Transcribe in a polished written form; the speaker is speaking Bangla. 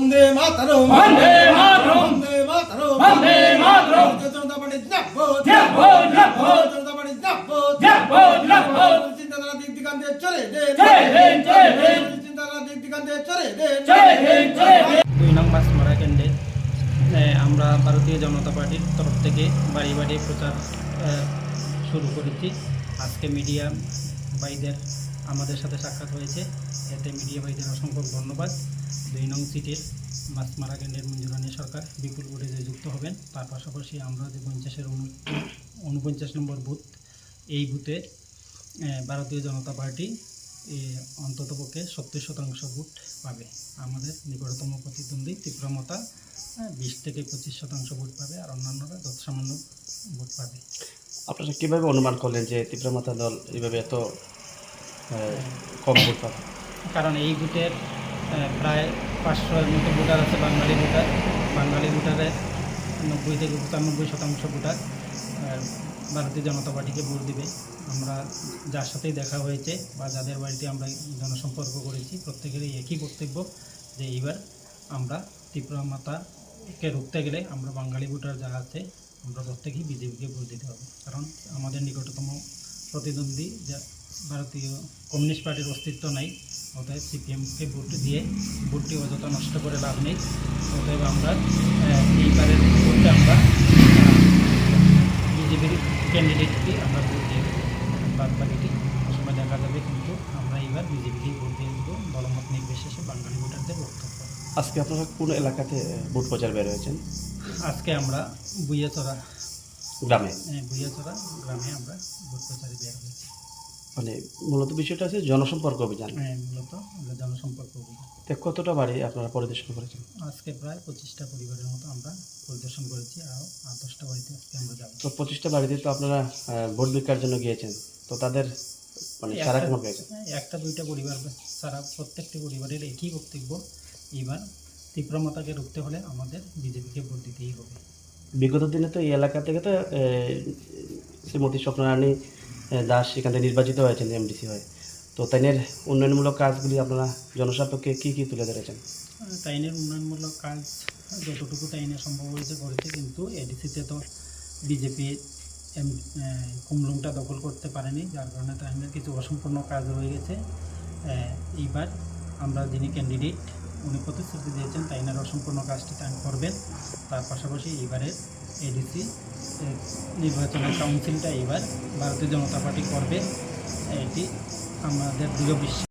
বন্দে মাতরম বন্দে মাতরম বন্দে মাতরম বন্দে মাতরম ভারতীয় জনতা পার্টি জিন্দাবাদ জিন্দাবাদ জিন্দাবাদ জনতা পার্টি জিন্দাবাদ জিন্দাবাদ জিন্দাবাদ চিন্তাধারা দিক-দিগন্তে চলে দেন চলে দেন চলে দেন চিন্তাধারা দিক-দিগন্তে চলে দেন চলে দেন চলে দেন। 2 নং মাছমারা কেন্দ্রে আমরা ভারতীয় জনতা পার্টির তরফ থেকে বাড়ি বাড়ি প্রচার শুরু করেছি। আজকে মিডিয়া ভাইদের আমাদের সাথে সাক্ষাৎ হয়েছে, এতে মিডিয়া ভাইদের অসংখ্য ধন্যবাদ। 2 নং সিটের মাছমারা কেন্দ্রের মঞ্জুরানী সরকার বিপুল ভোটে জয়যুক্ত হবেন। তার পাশাপাশি আমরা যে 49 নম্বর বুথ, এই বুথে ভারতীয় জনতা পার্টি অন্ততপক্ষে 70% ভোট পাবে। আমাদের নিকটতম প্রতিদ্বন্দ্বী তীব্রমতা 20 থেকে 25% ভোট পাবে, আর অন্যান্যরা যত সামান্য ভোট পাবে। আপনারা কীভাবে অনুমান করলেন যে তীব্রমতা দল এইভাবে এত কম ভোট পাবে? কারণ এই ভোটের প্রায় 500-এর মতো ভোটার আছে বাঙালি ভোটার। বাঙালি ভোটারের 90 থেকে 95% ভোটার ভারতীয় জনতা পার্টিকে ভোট দিবে। আমরা যার সাথেই দেখা হয়েছে বা যাদের বাড়িতে আমরা জনসম্পর্ক করেছি, প্রত্যেকেরই একই বক্তব্য যে এইবার আমরা তীব্রমতাকে রুখতে গেলে আমরা বাঙালি ভোটার যা আছে আমরা প্রত্যেকেই বিজেপিকে ভোট দিতে হবে। কারণ আমাদের নিকটতম প্রতিদ্বন্দ্বী যা ভারতীয় কমিউনিস্ট পার্টির অস্তিত্ব নাই, অতএব সিপিএমকে ভোট দিয়ে ভোটটি অযথা নষ্ট করে লাভ নেই। অতএব আমরা এইবারের ভোটে আমরা বিজেপির ক্যান্ডিডেটকে আমরা ভোট দিয়ে দেবো। বাদ বাকিটি সময় দেখা যাবে, কিন্তু আমরা এইবার বিজেপিকেই ভোট দিয়ে দেবো দলমত নির্বিশেষে বাঙালি ভোটারদের বক্তব্য। আজকে আপনারা কোন এলাকাতে ভোট প্রচার বের হয়েছেন? আজকে আমরা বুইয়াচড়া গ্রামে। বুইয়াচড়া গ্রামে আমরা ভোট প্রচারে বের হয়েছি। মানে মূলত বিষয়টা আছে জনসম্পর্ক অভিযান। মূলত আমরা জনসম্পর্ক অভিযান। তো কতটা বাড়ি আপনারা পরিদর্শন করেছেন? আজকে প্রায় 25টা পরিবারের মতো আমরা পরিদর্শন করেছি, আর 10টা বাড়িতে আজকে আমরা যাব। তো 25টা বাড়িতে তো আপনারা ভোট ভিক্ষার জন্য গিয়েছেন, তো তাদের মানে সারা কেমন পেয়েছেন? একটা দুইটা পরিবার ছাড়া প্রত্যেকটি পরিবারের একই বক্তব্য, এইবার তীব্রমতাকে রুখতে হলে আমাদের বিজেপিকে ভোট দিতেই হবে। বিগত দিনে তো এই এলাকা থেকে তো শ্রীমতী স্বপ্নরানী দাস সেখান থেকে নির্বাচিত হয়েছেন এমডিসি হয়ে। তো তাইনের উন্নয়নমূলক কাজগুলি আপনারা জনসাপেক্ষে কী কী তুলে ধরেছেন? টাইনের উন্নয়নমূলক কাজ যতটুকু টাইনে সম্ভব হয়েছে করেছে, কিন্তু এডিসিতে তো বিজেপি কুমলুংটা দখল করতে পারেনি, যার কারণে টাইনের কিছু অসম্পূর্ণ কাজ রয়ে গেছে। এইবার আমরা যিনি ক্যান্ডিডেট উনি প্রতিশ্রুতি দিয়েছেন টাইনের অসম্পূর্ণ কাজটি টাইম করবেন। তার পাশাপাশি এইবারের এডিসি নির্বাচনের কাউন্সিলটা এবার ভারতীয় জনতা পার্টি করবে, এটি আমাদের দৃঢ় বিশ্বাস।